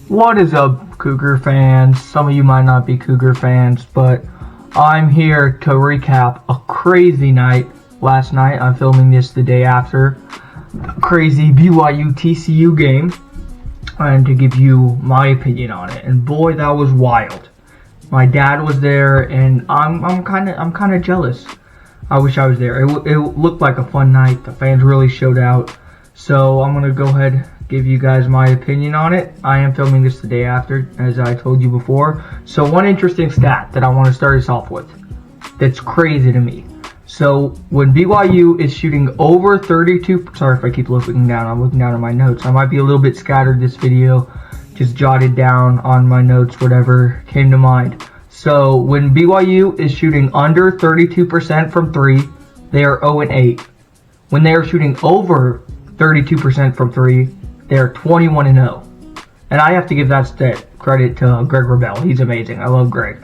What is up, Cougar fans? Some of you might not be Cougar fans, but I'm here to recap a crazy night last night. I'm filming this the day after crazy BYU-TCU game, and to give you my opinion on it. And boy, that was wild. My dad was there, and I'm kind of jealous. I wish I was there. It looked like a fun night. The fans really showed out. So I'm gonna go ahead give you guys my opinion on it. I am filming this the day after, as I told you before. So one interesting stat that I want to start us off with that's crazy to me. So when BYU is shooting over 32, sorry if I keep looking down, I'm looking down at my notes. I might be a little bit scattered this video, just jotted down on my notes, whatever came to mind. So when BYU is shooting under 32% from 3, they are 0-8. When they are shooting over 32% from 3, they're 21-0. And I have to give that credit to Greg Rebel. He's amazing. I love Greg.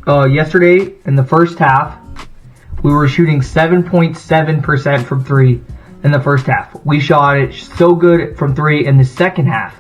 Yesterday, in the first half, we were shooting 7.7% from 3 in the first half. We shot it so good from 3 in the second half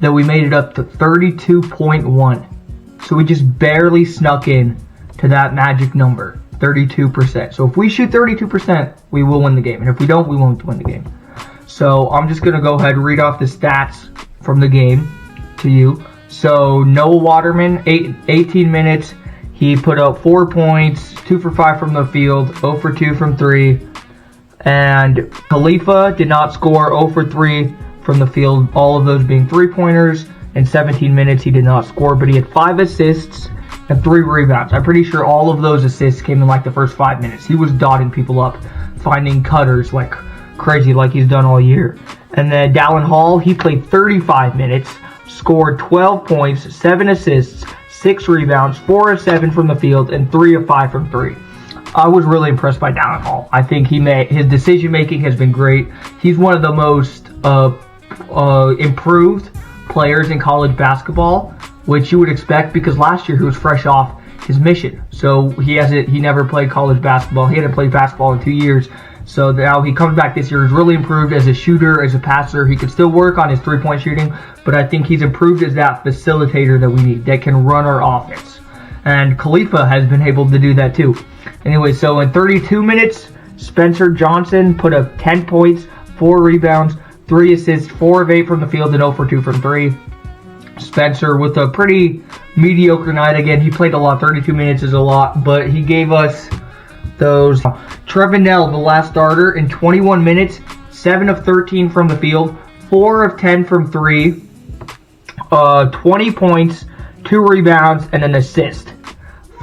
that we made it up to 32.1. So we just barely snuck in to that magic number, 32%. So if we shoot 32%, we will win the game. And if we don't, we won't win the game. So I'm just going to go ahead and read off the stats from the game to you. So Noah Waterman, 18 minutes. He put up 4 points, 2 for 5 from the field, 0 for 2 from 3. And Khalifa did not score, 0 for 3 from the field, all of those being 3-pointers. In 17 minutes, he did not score, but he had 5 assists and 3 rebounds. I'm pretty sure all of those assists came in like the first 5 minutes. He was dotting people up, finding cutters like crazy like he's done all year. And then Dallin Hall, he played 35 minutes, scored 12 points, 7 assists, 6 rebounds, 4 of 7 from the field, and 3 of 5 from 3. I was really impressed by Dallin Hall. I think his decision making has been great. He's one of the most improved players in college basketball, which you would expect because last year he was fresh off his mission. So he never played college basketball. He hadn't played basketball in 2 years. So now he comes back this year, he's really improved as a shooter, as a passer. He can still work on his three-point shooting, but I think he's improved as that facilitator that we need, that can run our offense. And Khalifa has been able to do that too. Anyway, so in 32 minutes, Spencer Johnson put up 10 points, 4 rebounds, 3 assists, 4 of 8 from the field, and 0 for 2 from 3. Spencer with a pretty mediocre night. Again, he played a lot. 32 minutes is a lot, but he gave us those. Trevenell, the last starter, in 21 minutes, 7 of 13 from the field, 4 of 10 from 3, 20 points, 2 rebounds, and an assist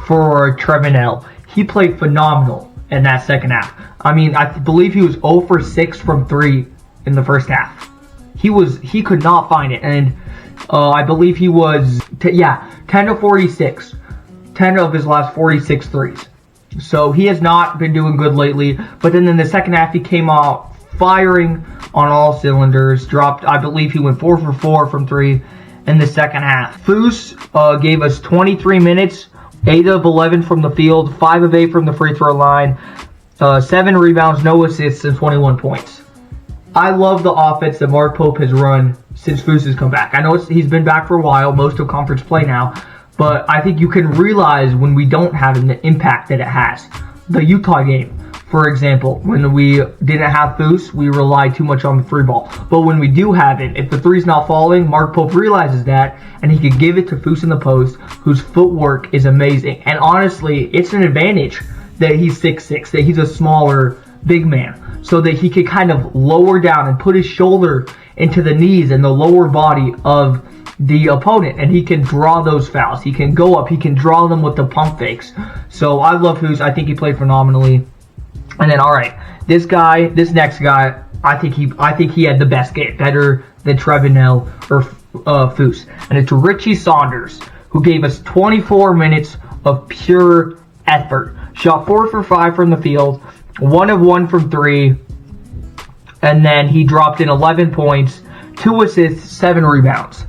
for Trevenell. He played phenomenal in that second half. I mean, I believe he was 0 for 6 from 3 in the first half. He could not find it, and I believe he was 10 of 46, 10 of his last 46 threes. So he has not been doing good lately, but then in the second half he came out firing on all cylinders. I believe he went 4 for 4 from 3 in the second half. Foose gave us 23 minutes, 8 of 11 from the field, 5 of 8 from the free throw line, 7 rebounds, no assists, and 21 points. I love the offense that Mark Pope has run since Foose has come back. I know he's been back for a while, most of conference play now, but I think you can realize when we don't have him the impact that it has. The Utah game, for example, when we didn't have Foose, we relied too much on the free ball. But when we do have it, if the three's not falling, Mark Pope realizes that, and he can give it to Foose in the post, whose footwork is amazing. And honestly, it's an advantage that he's 6'6", that he's a smaller big man, so that he can kind of lower down and put his shoulder into the knees and the lower body of the opponent, and he can draw those fouls. He can go up. He can draw them with the pump fakes. So I love Foose. I think he played phenomenally. And then, all right, this next guy, I think he had the best game, better than Trevenell or Foose, and it's Richie Saunders, who gave us 24 minutes of pure effort. Shot 4 for 5 from the field, 1 of 1 from 3, and then he dropped in 11 points, 2 assists, 7 rebounds.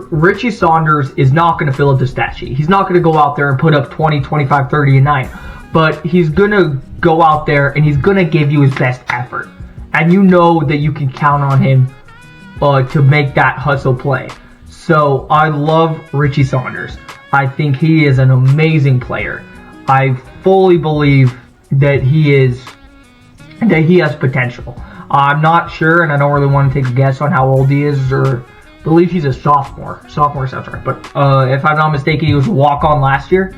Richie Saunders is not going to fill up the stat sheet. He's not going to go out there and put up 20, 25, 30 a night. But he's going to go out there and he's going to give you his best effort. And you know that you can count on him to make that hustle play. So I love Richie Saunders. I think he is an amazing player. I fully believe that he has potential. I'm not sure, and I don't really want to take a guess on how old he is, or believe he's a sophomore. Sophomore sounds right. But if I'm not mistaken, he was a walk-on last year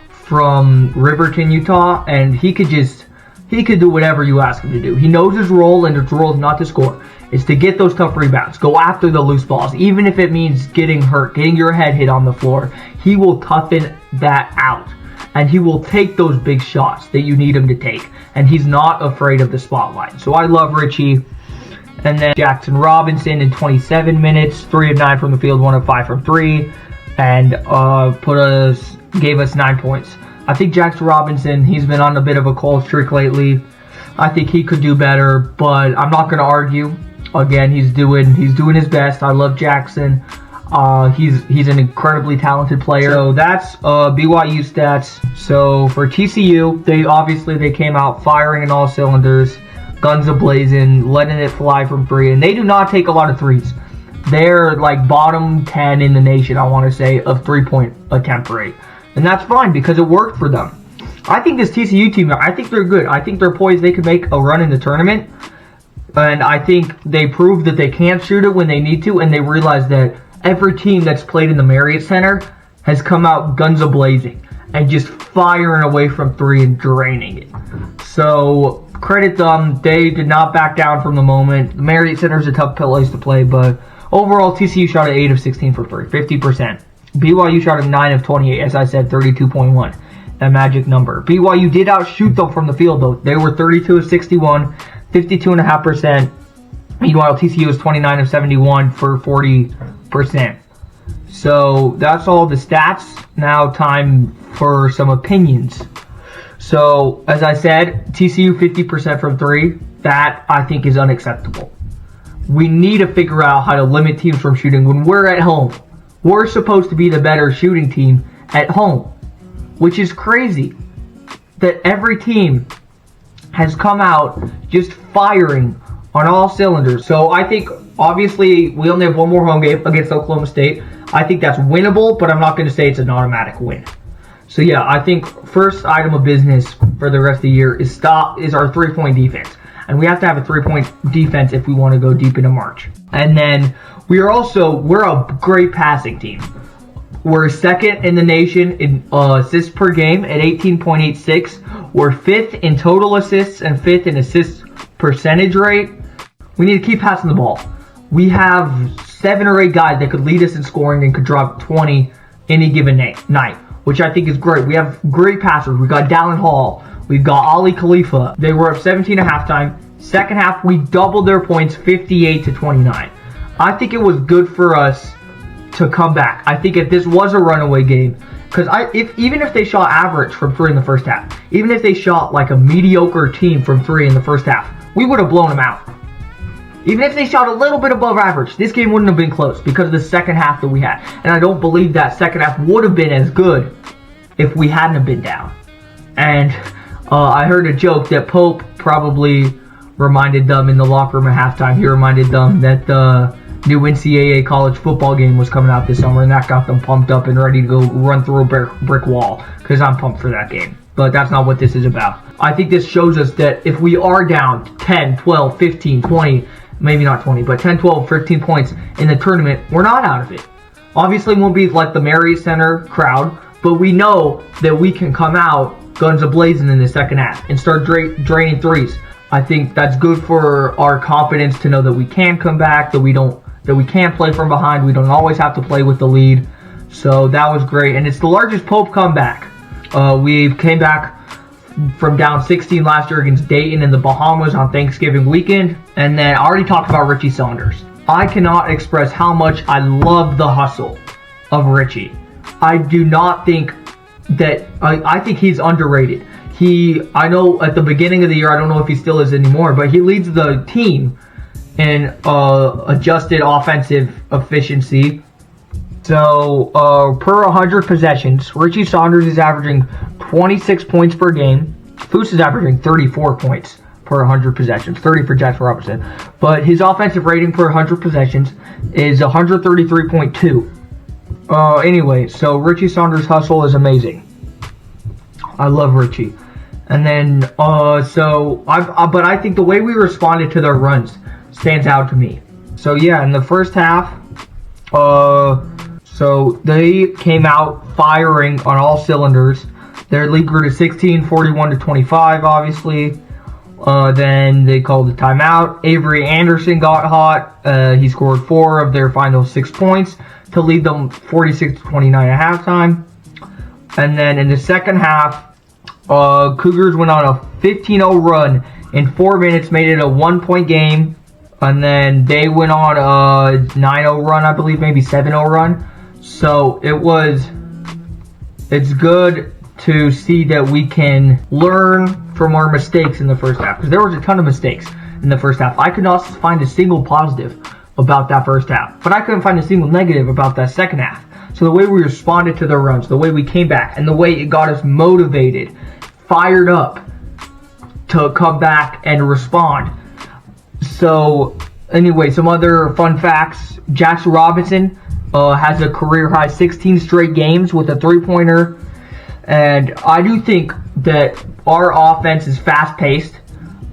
from Riverton, Utah, and he could do whatever you ask him to do. He knows his role, and his role is not to score. It's to get those tough rebounds, go after the loose balls, even if it means getting hurt, getting your head hit on the floor. He will toughen that out, and he will take those big shots that you need him to take, and he's not afraid of the spotlight. So I love Richie. And then Jackson Robinson in 27 minutes, 3 of 9 from the field, 1 of 5 from 3, and gave us 9 points. I think Jackson Robinson, he's been on a bit of a cold streak lately. I think he could do better, but I'm not going to argue. Again, he's doing his best. I love Jackson. He's an incredibly talented player. So that's BYU stats. So for TCU, they came out firing in all cylinders, guns a-blazing, letting it fly from 3, and they do not take a lot of threes. They're like bottom 10 in the nation, I want to say, of 3-point attempt rate. And that's fine because it worked for them. I think this TCU team, I think they're good. I think they're poised. They could make a run in the tournament. And I think they proved that they can shoot it when they need to, and they realized that every team that's played in the Marriott Center has come out guns a-blazing and just firing away from 3 and draining it. So credit them. They did not back down from the moment. The Marriott Center is a tough place to play, but overall TCU shot at 8 of 16 for 3, 50%. BYU shot at 9 of 28, as I said, 32.1. That magic number. BYU did outshoot them from the field, though. They were 32 of 61, 52.5%. Meanwhile, TCU was 29 of 71 for 40%. So that's all the stats. Now time for some opinions. So, as I said, TCU 50% from 3. That, I think, is unacceptable. We need to figure out how to limit teams from shooting when we're at home. We're supposed to be the better shooting team at home, which is crazy that every team has come out just firing on all cylinders. So I think, obviously, we only have one more home game against Oklahoma State. I think that's winnable, but I'm not going to say it's an automatic win. So yeah, I think first item of business for the rest of the year is our 3-point defense. And we have to have a 3-point defense if we want to go deep into March. And then we're a great passing team. We're second in the nation in assists per game at 18.86. We're 5th in total assists and 5th in assist percentage rate. We need to keep passing the ball. We have 7 or 8 guys that could lead us in scoring and could drop 20 any given night, which I think is great. We have great passers. We've got Dallin Hall. We've got Ali Khalifa. They were up 17 at halftime. Second half, we doubled their points, 58-29. I think it was good for us to come back. I think if this was a runaway game, because even if they shot average from 3 in the first half, even if they shot like a mediocre team from 3 in the first half, we would have blown them out. Even if they shot a little bit above average, this game wouldn't have been close because of the second half that we had. And I don't believe that second half would have been as good if we hadn't have been down. And I heard a joke that Pope probably reminded them in the locker room at halftime. He reminded them that the new NCAA college football game was coming out this summer, and that got them pumped up and ready to go run through a brick wall, because I'm pumped for that game. But that's not what this is about. I think this shows us that if we are down 10, 12, 15, 20, maybe not 20, but 10, 12, 15 points in the tournament, we're not out of it. Obviously, it won't be like the Marriott Center crowd, but we know that we can come out guns a-blazing in the second half and start draining threes. I think that's good for our confidence to know that we can come back, that we can play from behind. We don't always have to play with the lead. So that was great. And it's the largest Pope comeback. We came back from down 16 last year against Dayton in the Bahamas on Thanksgiving weekend. And then I already talked about Richie Saunders. I cannot express how much I love the hustle of Richie. I do not think that, I think he's underrated. I know at the beginning of the year, I don't know if he still is anymore, but he leads the team in adjusted offensive efficiency. So, per 100 possessions, Richie Saunders is averaging 26 points per game. Foose is averaging 34 points per 100 possessions, 30 for Jackson Robinson. But his offensive rating per 100 possessions is 133.2. Anyway, so Richie Saunders' hustle is amazing. I love Richie. And then, but I think the way we responded to their runs stands out to me. So yeah, in the first half, so they came out firing on all cylinders. Their lead grew to 16, 41 to 25, obviously. Then they called the timeout. Avery Anderson got hot. He scored 4 of their final 6 points to lead them 46 to 29 at halftime. And then in the second half, Cougars went on a 15-0 run in 4 minutes, made it a 1-point game. And then they went on a 9-0 run, I believe, maybe 7-0 run. So it's good to see that we can learn from our mistakes in the first half, because there was a ton of mistakes in the first half. I could not find a single positive about that first half, but I couldn't find a single negative about that second half. So the way we responded to the runs, the way we came back, and the way it got us motivated, fired up to come back and respond. So anyway, some other fun facts. Jackson Robinson has a career-high 16 straight games with a three-pointer. And I do think that our offense is fast-paced.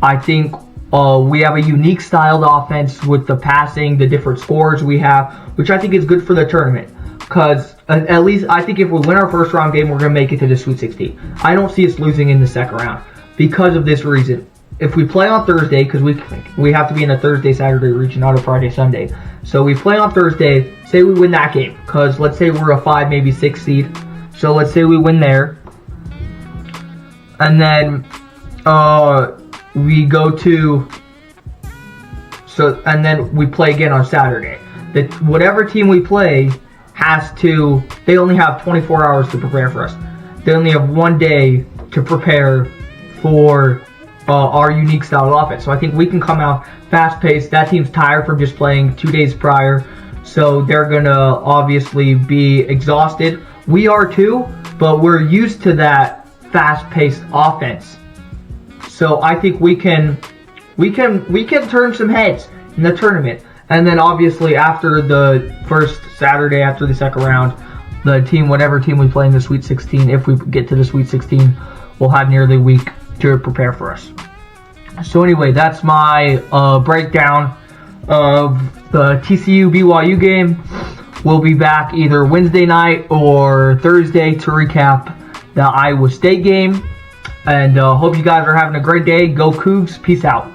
I think we have a unique styled offense with the passing, the different scores we have, which I think is good for the tournament. Because at least I think if we win our first round game, we're going to make it to the Sweet 16. I don't see us losing in the second round because of this reason. If we play on Thursday, because we have to be in a Thursday, Saturday region, not a Friday, Sunday. So we play on Thursday, say we win that game. Because let's say we're a 5, maybe 6 seed. So let's say we win there. And then we go to and then we play again on Saturday. Whatever team we play they only have 24 hours to prepare for us. They only have 1 day to prepare for our unique style of offense. So I think we can come out fast-paced. That team's tired from just playing 2 days prior. So they're going to obviously be exhausted. We are too, but we're used to that fast-paced offense. So I think we can turn some heads in the tournament. And then obviously after the first Saturday, after the second round, whatever team we play in the Sweet 16, if we get to the Sweet 16, we'll have nearly a week to prepare for us. So anyway, that's my breakdown of the TCU BYU game. We'll be back either Wednesday night or Thursday to recap the Iowa State game. And hope you guys are having a great day. Go Cougs. Peace out.